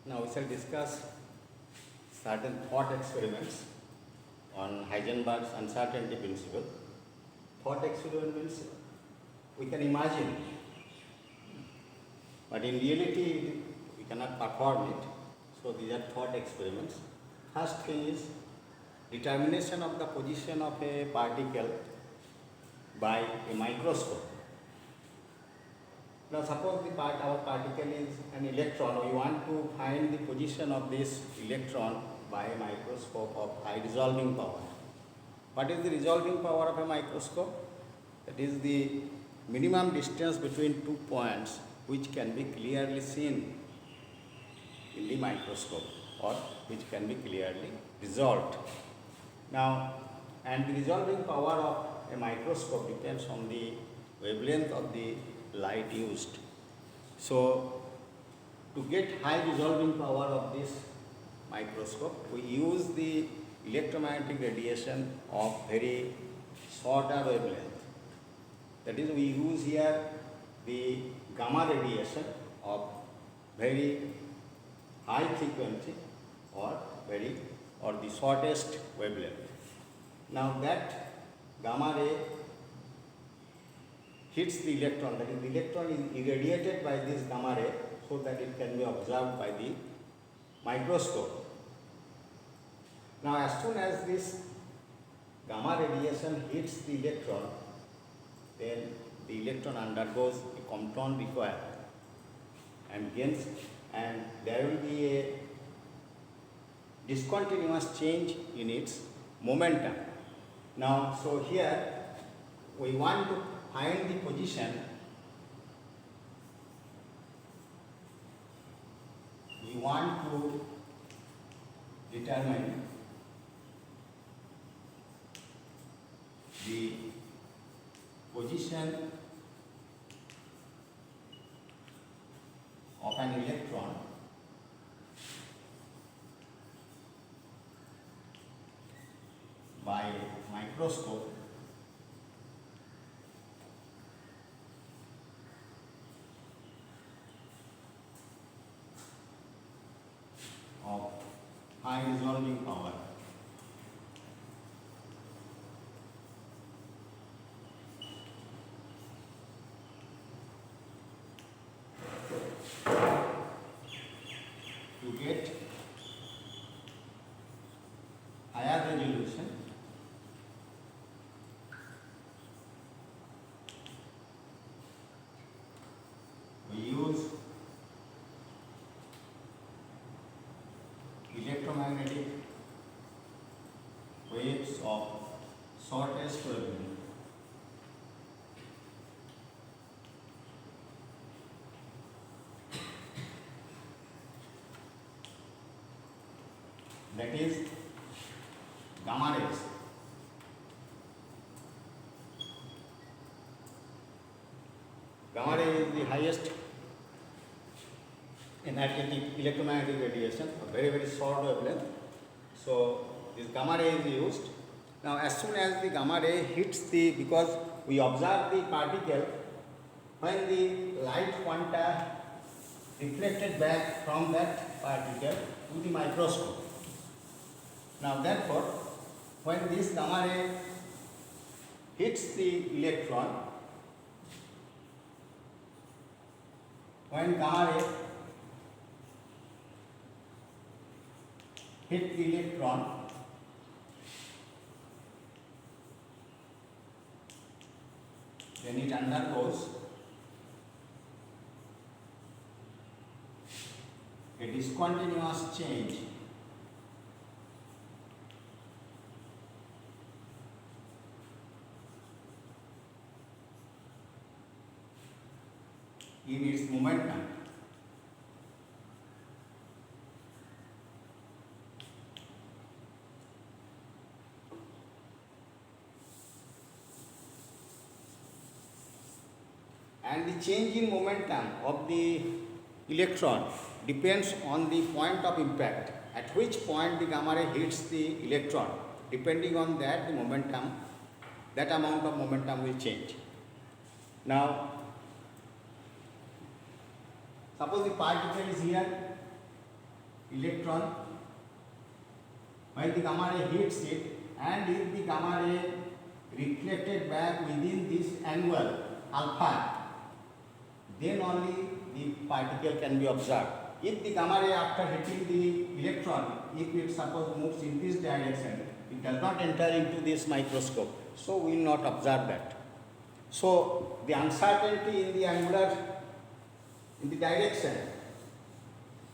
Now we shall discuss certain thought experiments on Heisenberg's uncertainty principle. Thought experiment means we can imagine, but in reality we cannot perform it. So these are thought experiments. First thing is determination of the position of a particle by a microscope. Now suppose our particle is an electron. We want to find the position of this electron by a microscope of high resolving power. What is the resolving power of a microscope? That is the minimum distance between 2 points which can be clearly seen in the microscope or which can be clearly resolved. Now, and the resolving power of a microscope depends on the wavelength of the light used. So, to get high resolving power of this microscope, we use the electromagnetic radiation of very shorter wavelength. That is, we use here the gamma radiation of very high frequency or the shortest wavelength. Now that gamma ray hits the electron, that is, the electron is irradiated by this gamma ray so that it can be observed by the microscope. Now as soon as this gamma radiation hits the electron, then the electron undergoes a Compton recoil and gains, and there will be a discontinuous change in its momentum. Now, so here we want to find the position, we want to determine the position of an electron by microscope of high resolving power. To get higher resolution, we use electromagnetic waves of shortest wavelength. That is gamma rays. Gamma ray is the highest energetic electromagnetic radiation, a very short wavelength. So this gamma ray is used. Now as soon as the gamma ray hits because we observe the particle when the light quanta reflected back from that particle to the microscope. Now therefore, when this gamma ray hits the electron, when gamma ray hits the electron, then it undergoes a discontinuous change in its momentum. And the change in momentum of the electron depends on the point of impact, at which point the gamma ray hits the electron. Depending on that, the momentum, that amount of momentum will change. Now, suppose the particle is here electron while the gamma ray hits it, and if the gamma ray reflected back within this angle alpha, then only the particle can be observed. If the gamma ray after hitting the electron, if it suppose moves in this direction, it does not enter into this microscope, so we will not observe that. So the uncertainty in the angular, in the direction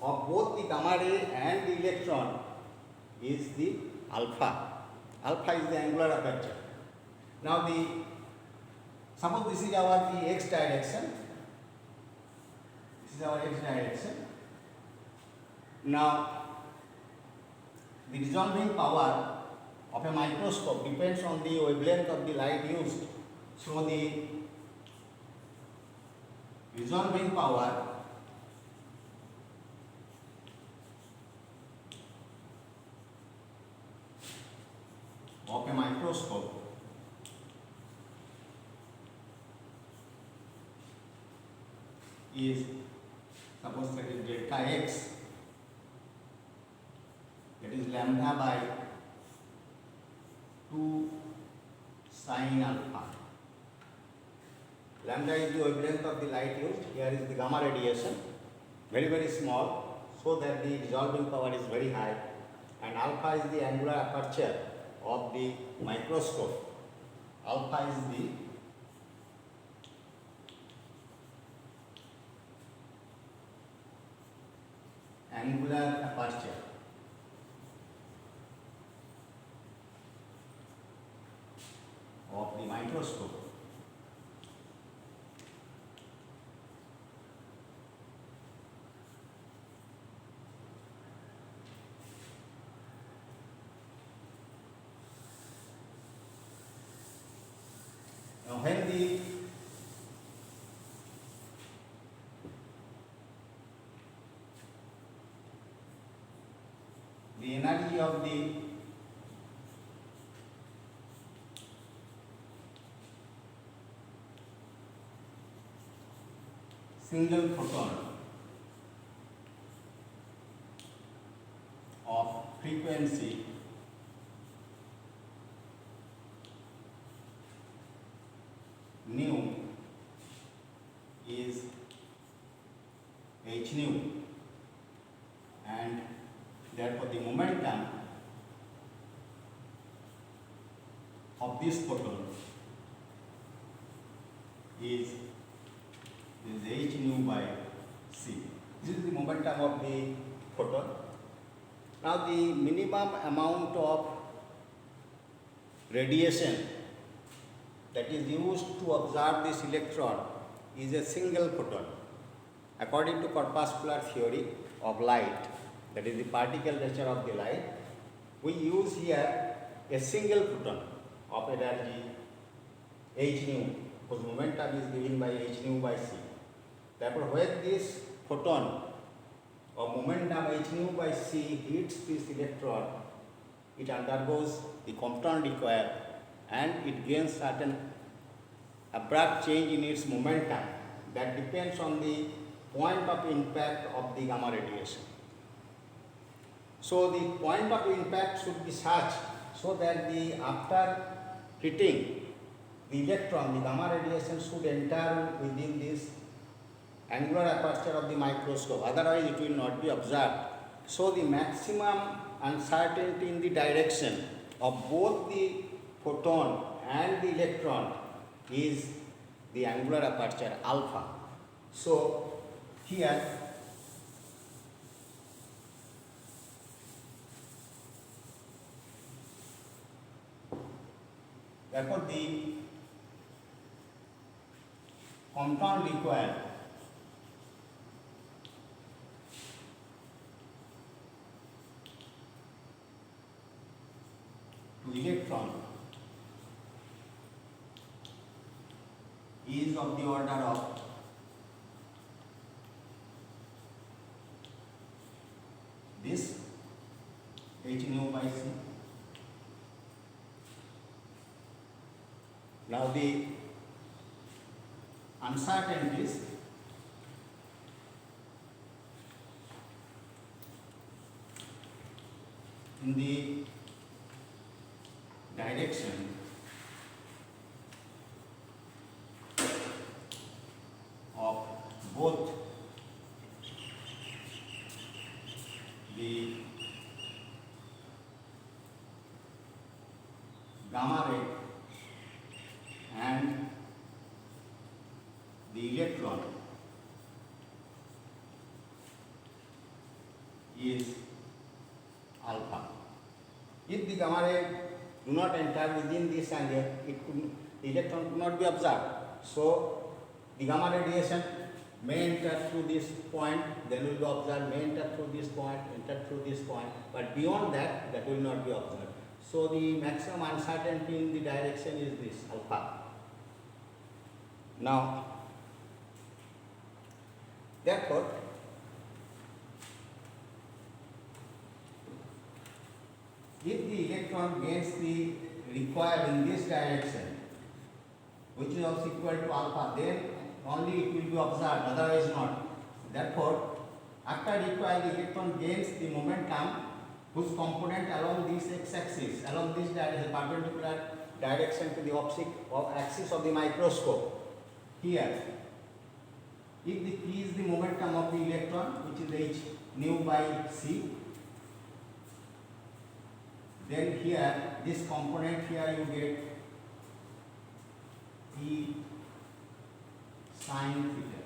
of both the gamma ray and the electron is the alpha. Alpha is the angular aperture. Now suppose this is our the x direction. This is our x direction. Now the resolving power of a microscope depends on the wavelength of the light used. So the resolving power of a microscope is, suppose that is delta x, that is lambda by 2 sin alpha. Lambda is the wavelength of the light used. Here is the gamma radiation, very small, so that the resolving power is very high, and alpha is the angular aperture of the microscope. Alpha is the angular aperture of the microscope. Now when the energy of the single photon of frequency nu is h nu, and therefore the momentum of this photon is h nu by c. This is the momentum of the photon. Now the minimum amount of radiation that is used to observe this electron is a single photon. According to corpuscular theory of light, that is the particle nature of the light, we use here a single photon of energy h nu, whose momentum is given by h nu by c. Therefore, when this photon of momentum h nu by c hits this electron, it undergoes the Compton recoil and it gains certain abrupt change in its momentum that depends on the point of impact of the gamma radiation. So the point of impact should be such so that the after hitting the electron, the gamma radiation should enter within this angular aperture of the microscope, otherwise it will not be observed. So the maximum uncertainty in the direction of both the photon and the electron is the angular aperture alpha. So here therefore the Compton recoil to electron is of the order of this h nu by c. Now the uncertainties in the direction of both the gamma ray and the electron is alpha. If the gamma ray do not enter within this angle, the electron could not be observed. So the gamma radiation may enter through this point, then will be observed, may enter through this point, enter through this point, but beyond that, that will not be observed. So the maximum uncertainty in the direction is this alpha. Now, therefore, if the electron gains the required in this direction, which is also equal to alpha, then only it will be observed, otherwise not. Therefore, after recoil, the electron gains the momentum whose component along this x-axis, along this direction, perpendicular direction to the axis of the microscope. Here, if the P is the momentum of the electron, which is h nu by c, then here this component here you get E sin theta.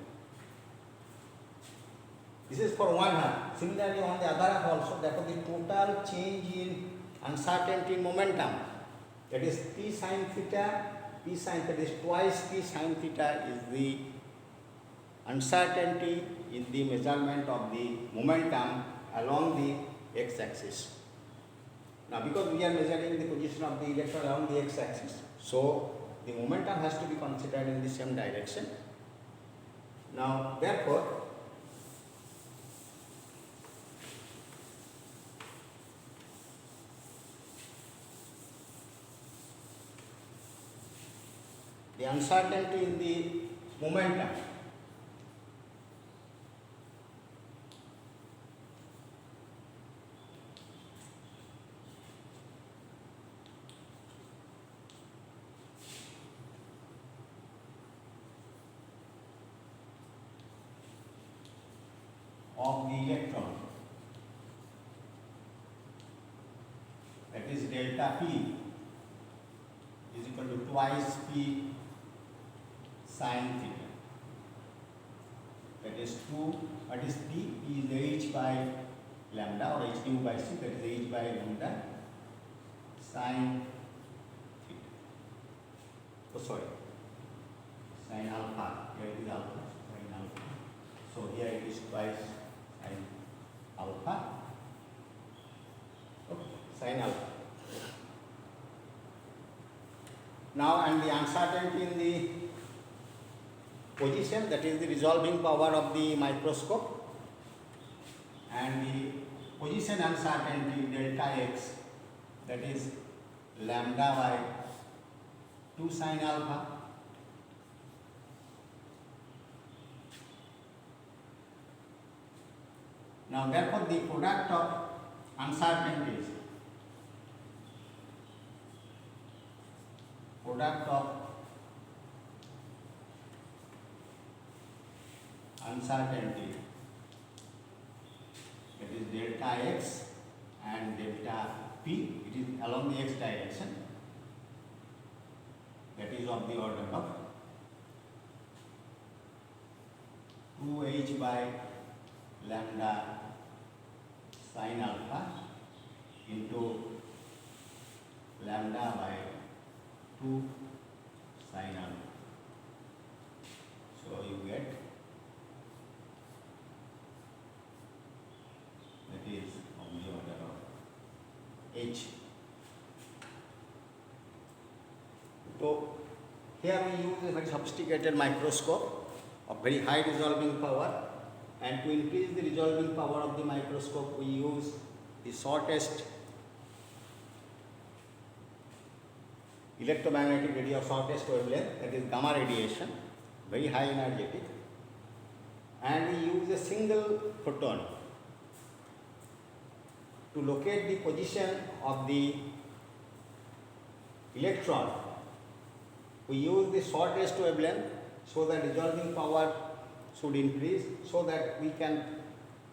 This is for one half. Similarly, on the other half also, therefore the total change in uncertainty in momentum, that is P sin theta, P sin theta is twice P sin theta is the uncertainty in the measurement of the momentum along the x-axis. Now, because we are measuring the position of the electron along the x-axis, so the momentum has to be considered in the same direction. Now, therefore, the uncertainty in the momentum of the electron, that is delta P, is equal to twice P sin theta. That is 2, what is P? P is h by lambda or h nu by c, that is h by lambda sin theta. Oh, sorry, sin alpha. Here it is alpha, sin alpha. So here it is twice sin alpha. Okay, sin alpha. Now, and the uncertainty in the position, that is the resolving power of the microscope, and the position uncertainty delta x, that is lambda by 2 sin alpha. Now, therefore, the product of uncertainties, product of uncertainty, that is delta x and delta p, it is along the x direction, that is of the order of 2h by lambda sin alpha into lambda by 2 sin alpha. So you get, that is of the order of h. So here we use a very sophisticated microscope of very high resolving power, and to increase the resolving power of the microscope we use the shortest electromagnetic radiation, shortest wavelength, that is gamma radiation, very high energetic, and we use a single photon. to locate the position of the electron, we use the shortest wavelength, so that resolving power should increase, so that we can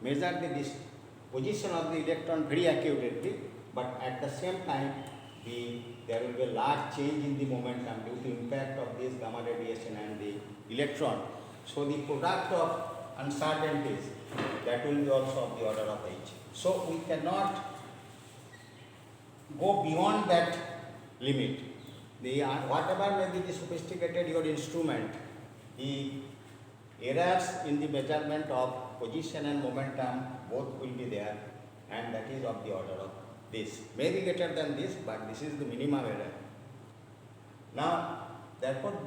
measure the position of the electron very accurately, but at the same time there will be a large change in the momentum due to impact of this gamma radiation and the electron. So the product of uncertainties, that will be also of the order of h. So we cannot go beyond that limit. Whatever may be the sophisticated your instrument, the errors in the measurement of position and momentum both will be there, and that is of the order of this. May be greater than this, but this is the minimum error. Now, therefore,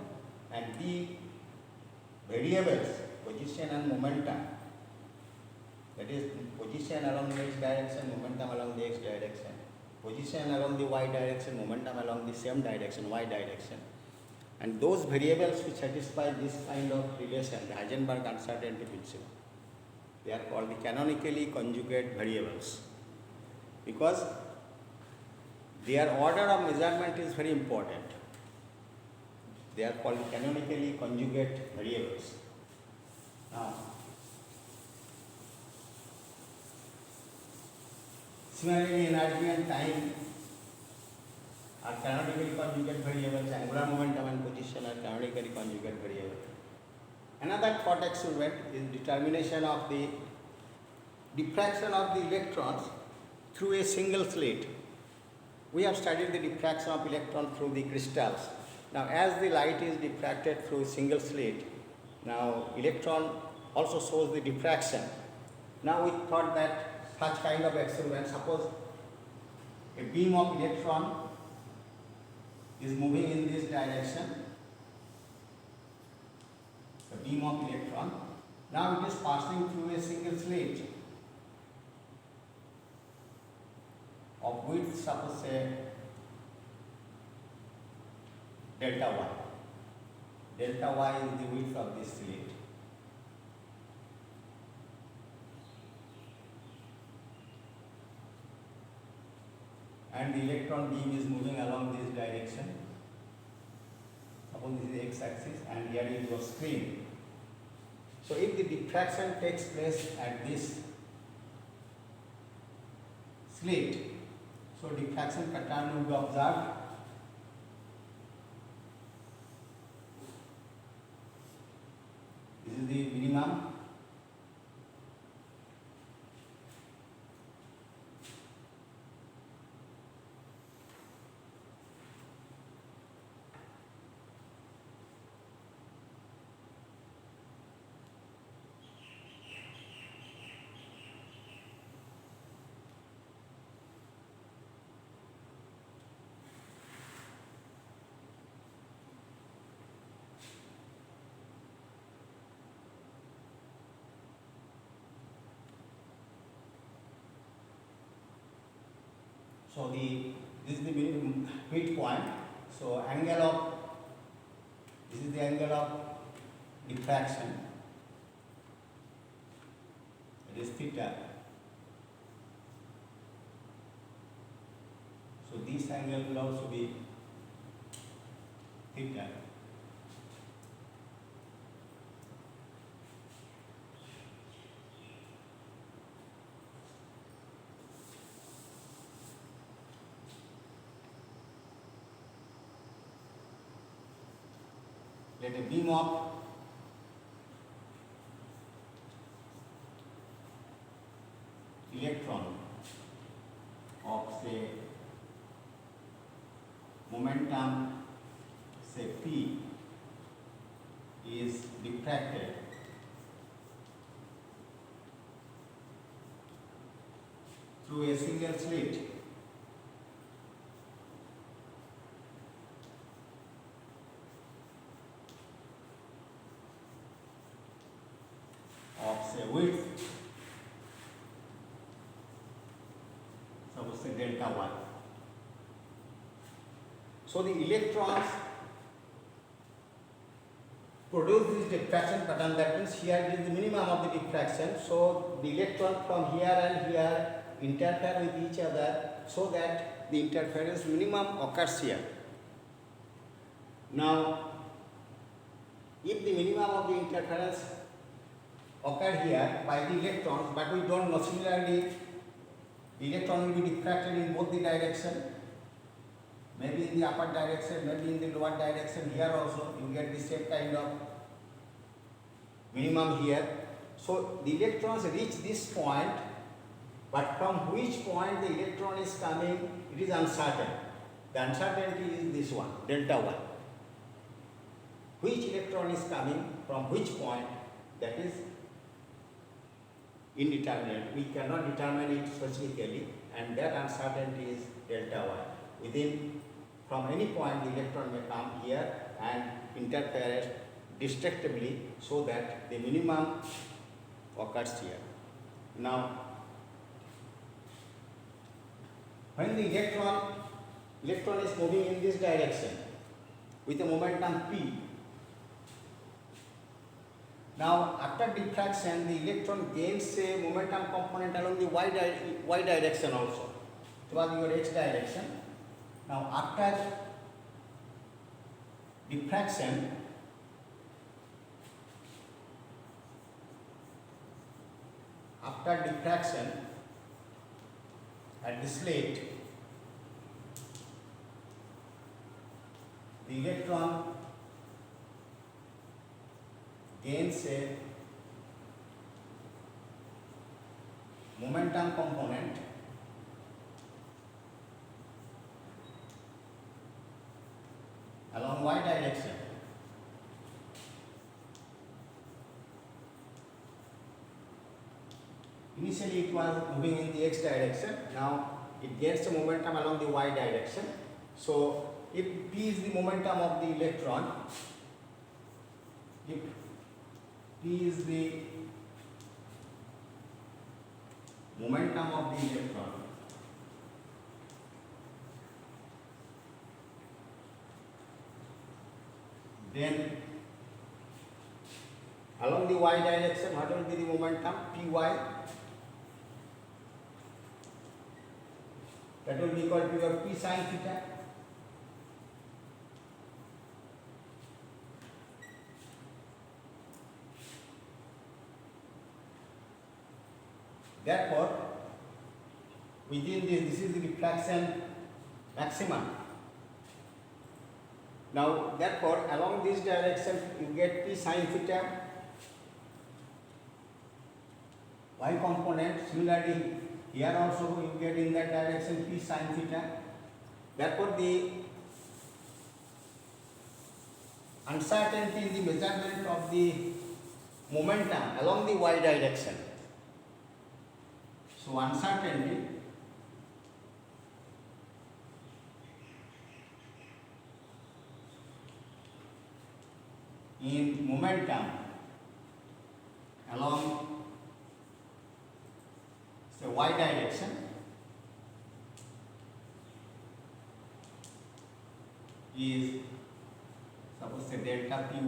and the variables, position and momentum, that is position along the x direction, momentum along the x direction, position along the y direction, momentum along the same direction, y direction. And those variables which satisfy this kind of relation, the Heisenberg uncertainty principle, they are called the canonically conjugate variables, because their order of measurement is very important. They are called canonically conjugate variables. Now, similarly, energy and time are canonically conjugate variables. Angular momentum and position are canonically conjugate variables. Another thought experiment is determination of the diffraction of the electrons through a single slit. We have studied the diffraction of electrons through the crystals. Now, as the light is diffracted through a single slit, now electron also shows the diffraction. Now we thought that such kind of experiment, suppose a beam of electron is moving in this direction, the beam of electron, now it is passing through a single slit of width, suppose say delta y. Delta y is the width of this slit. And the electron beam is moving along this direction. Suppose this is the x-axis and here is your screen. So if the diffraction takes place at this slit, so diffraction pattern will be observed. This is the minimum. So this is the midpoint. So this is the angle of diffraction. It is theta. So this angle will also be theta. Let a beam of electron of say momentum say p is diffracted through a single slit of say width, suppose say delta y. So the electrons produce this diffraction pattern, that means here is the minimum of the diffraction. So the electron from here and here interfere with each other so that the interference minimum occurs here. Now, if the minimum of the interference occur here by the electrons, but we don't know, similarly the electron will be diffracted in both the direction, maybe in the upper direction, maybe in the lower direction. Here also you get the same kind of minimum here. So the electrons reach this point, but from which point the electron is coming, it is uncertain. The uncertainty is this one, delta y. Which electron is coming from which point, that is indeterminate. We cannot determine it specifically, and that uncertainty is delta y. Within, from any point, the electron may come here and interfere destructively so that the minimum occurs here. Now, when the electron is moving in this direction with a momentum p, now after diffraction the electron gains a momentum component along the y direction also. It was your x direction. Now after diffraction, at the slit, the electron gains a momentum component along y direction. Initially it was moving in the x direction, now it gains a momentum along the y direction. So if p is the momentum of the electron, if p is the momentum of the electron, then along the y direction, what will be the momentum? Py. That will be equal to your p sin theta. Therefore, within this is the reflection maximum. Now, therefore, along this direction, you get p sin theta, y component. Similarly, here also you get in that direction p sin theta. Therefore, the uncertainty in the measurement of the momentum along the y direction. So, uncertainty in momentum along say y direction is, suppose say delta py,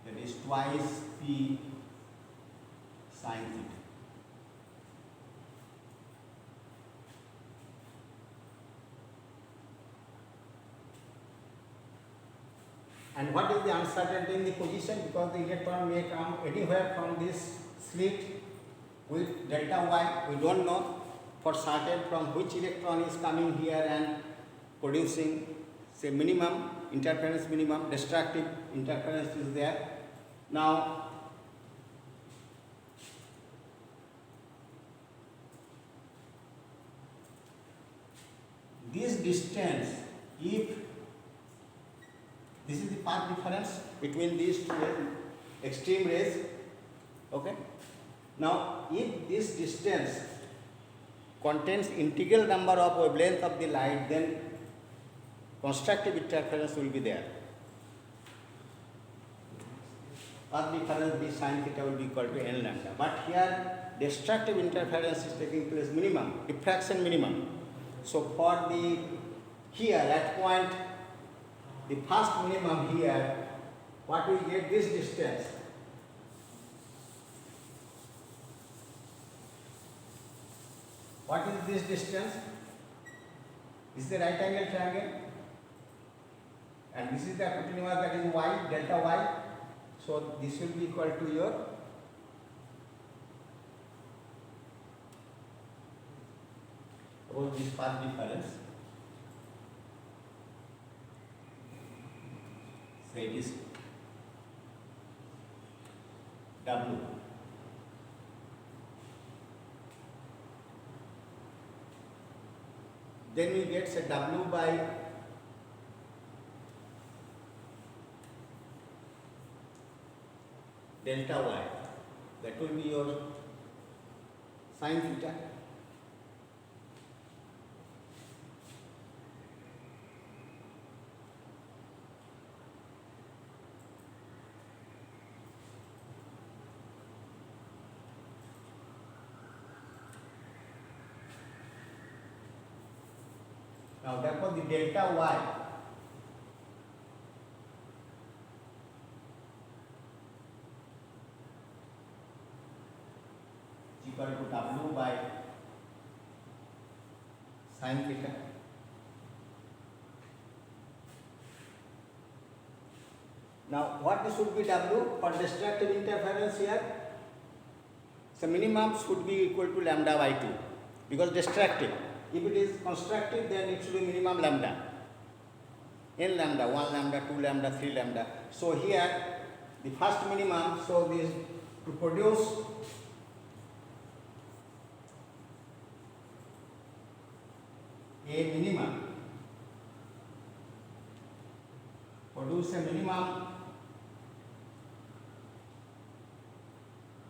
that is twice p sin theta. And what is the uncertainty in the position? Because the electron may come anywhere from this slit with delta y. We don't know for certain from which electron is coming here and producing say minimum interference, minimum destructive interference is there. Now, this distance, if this is the path difference between these two extreme rays, okay. Now, if this distance contains integral number of wavelength of the light, then constructive interference will be there. Path difference b sin theta will be equal to n lambda. But here destructive interference is taking place minimum, diffraction minimum. So for the here at point, the first minimum here, what we get this distance, What is this distance? This is the right angle triangle, and this is the hypotenuse, that is y, delta y. So this will be equal to your this path difference. So it is W. Then we get say W by delta y. That will be your sin theta. Now therefore the delta y is equal to W by sin theta. Now what should be W for destructive interference here? So minimum should be equal to lambda by 2 because destructive. If it is constructive, then it should be minimum lambda. N lambda, 1 lambda, 2 lambda, 3 lambda. So here the first minimum, so this to produce a minimum,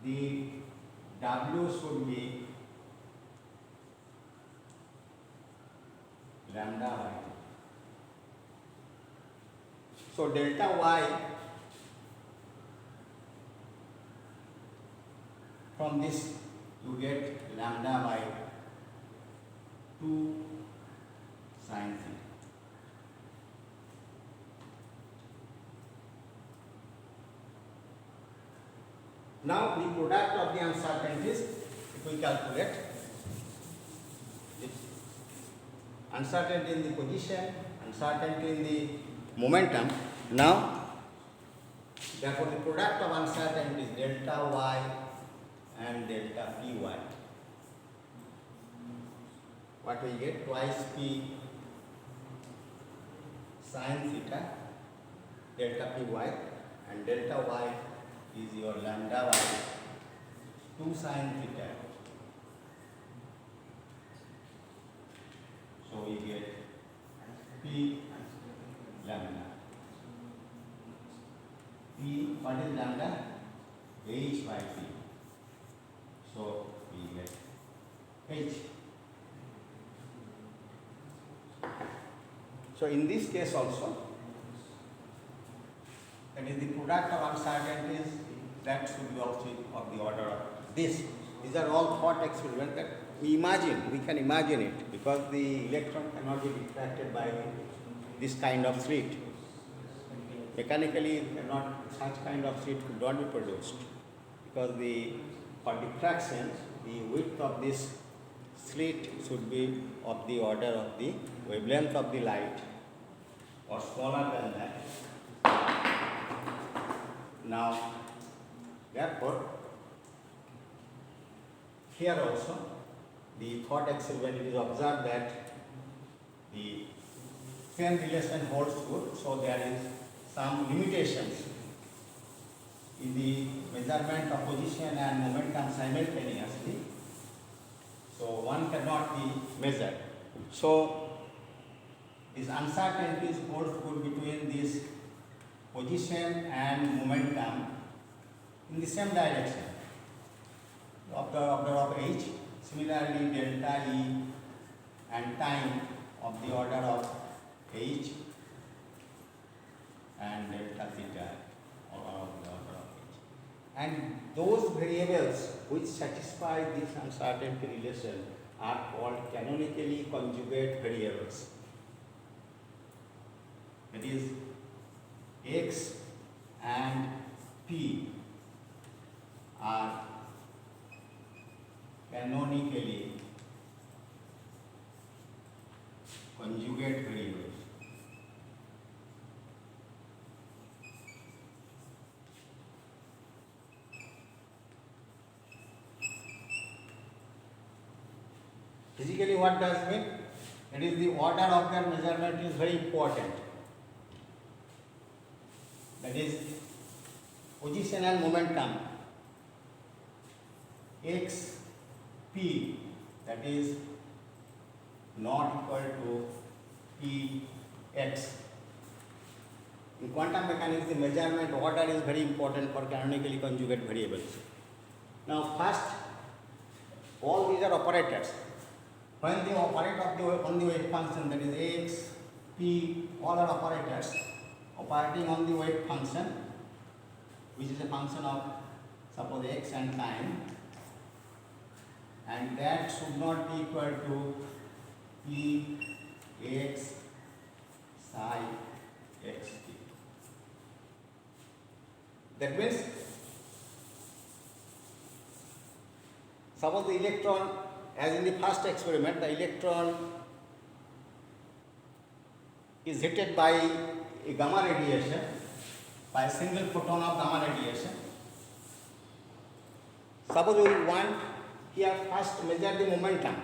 the W should be lambda by 2. So delta y from this you get lambda by 2 sin theta. Now the product of the uncertainties, if we calculate, uncertainty in the position, uncertainty in the momentum. Now, therefore the product of uncertainty is delta y and delta py. What we get? Twice p sin theta delta py, and delta y is your lambda by 2 sin theta. So we get p lambda. P, what is lambda? H by p. So we get H. So in this case also, that is the product of uncertainties, that should be also of the order of this. These are all thought experiments that we imagine, we can imagine it, because the electron cannot be diffracted by this kind of slit. Mechanically, such kind of slit could not be produced, because for diffraction, the width of this slit should be of the order of the wavelength of the light, or smaller than that. Now, therefore, here also, the thought experiment, it is observed that the same relation holds good, so there is some limitations in the measurement of position and momentum simultaneously. So one cannot be measured. So these uncertainties hold good between this position and momentum in the same direction of the order of h. Similarly, delta E and time of the order of h, and delta theta of the order of h. And those variables which satisfy this uncertainty relation are called canonically conjugate variables. That is, x and p are canonically conjugate variables. Physically, what does mean? It is the order of their measurement is very important. That is position and momentum. X P, that is not equal to P X. In quantum mechanics, the measurement order is very important for canonically conjugate variables. Now, first, all these are operators. When they operate on the wave function, that is x, p, all are operators operating on the wave function, which is a function of suppose x and time, and that should not be equal to p x psi x t. That means suppose the electron, as in the first experiment, the electron is hit by a gamma radiation, by a single photon of gamma radiation. Suppose we want here first measure the momentum.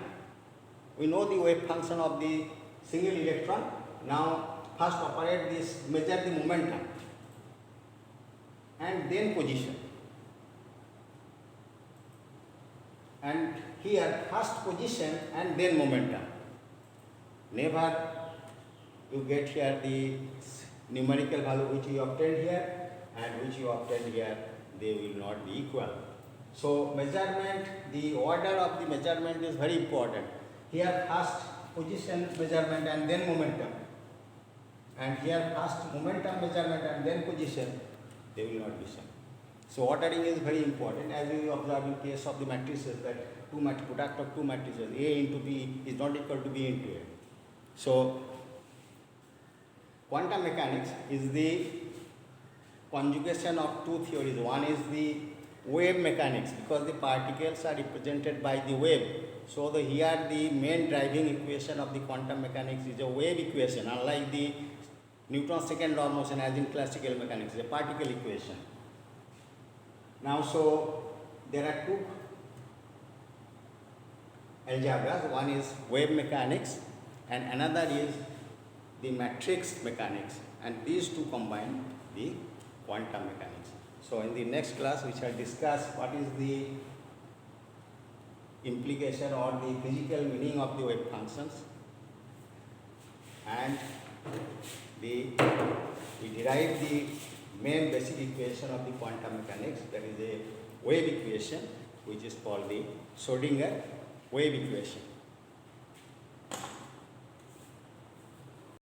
We know the wave function of the single electron. Now first operate this, measure the momentum and then position. And here first position and then momentum. Never you get here the numerical value which you obtained here and which you obtained here, they will not be equal. So measurement, the order of the measurement is very important. Here first position measurement and then momentum, and here first momentum measurement and then position, they will not be same. So ordering is very important, as we observe in case of the matrices, that product of two matrices A into B is not equal to B into A. So quantum mechanics is the conjugation of two theories. One is the wave mechanics, because the particles are represented by the wave. So here the main driving equation of the quantum mechanics is a wave equation, unlike the Newton's second law of motion as in classical mechanics, a particle equation. Now, so there are two algebras. One is wave mechanics and another is the matrix mechanics, and these two combine the quantum mechanics. So in the next class we shall discuss what is the implication or the physical meaning of the wave functions, and we derive the main basic equation of the quantum mechanics, that is a wave equation which is called the Schrodinger wave equation.